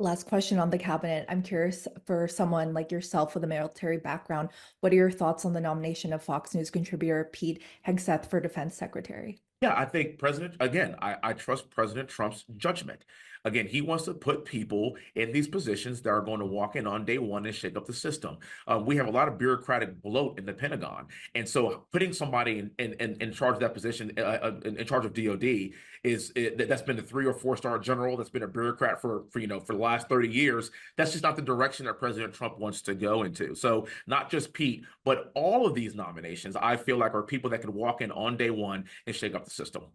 Last question on the cabinet. I'm curious for someone like yourself with a military background, what are your thoughts on the nomination of Fox News contributor Pete Hegseth for Defense Secretary? Yeah, I think I trust President Trump's judgment. Again, he wants to put people in these positions that are going to walk in on day one and shake up the system. We have a lot of bureaucratic bloat in the Pentagon. And so putting somebody in charge of that position, in charge of DoD, that's been a 3 or 4 star general, that's been a bureaucrat for the last 30 years. That's just not the direction that President Trump wants to go into. So not just Pete, but all of these nominations, I feel like are people that could walk in on day one and shake up the system.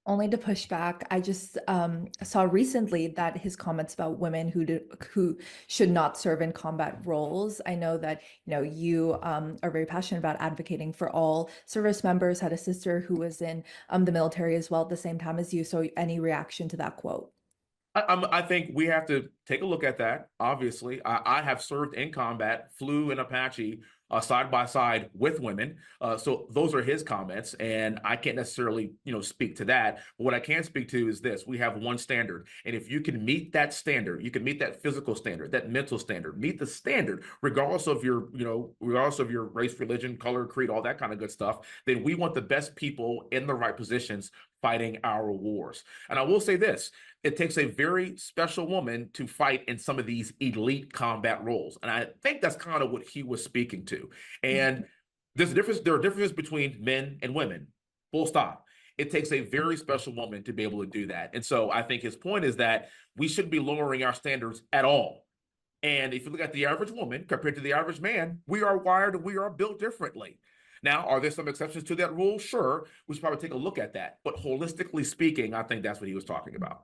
Only to push back, I just saw recently that his comments about women who should not serve in combat roles. I know that you are very passionate about advocating for all service members. Had a sister who was in the military as well at the same time as you. So, any reaction to that quote? I think we have to take a look at that. Obviously, I have served in combat, flew in Apache side by side with women. So those are his comments, and I can't necessarily, speak to that. But what I can speak to is this: we have one standard, and if you can meet that standard, you can meet that physical standard, that mental standard, meet the standard, regardless of your race, religion, color, creed, all that kind of good stuff. Then we want the best people in the right positions fighting our wars. And I will say this: it takes a very special woman to fight in some of these elite combat roles. And I think that's kind of what he was speaking to. And there's a difference, there are differences between men and women, full stop. It takes a very special woman to be able to do that. And so I think his point is that we shouldn't be lowering our standards at all. And if you look at the average woman compared to the average man, we are wired, we are built differently. Now, are there some exceptions to that rule? Sure. We should probably take a look at that. But holistically speaking, I think that's what he was talking about.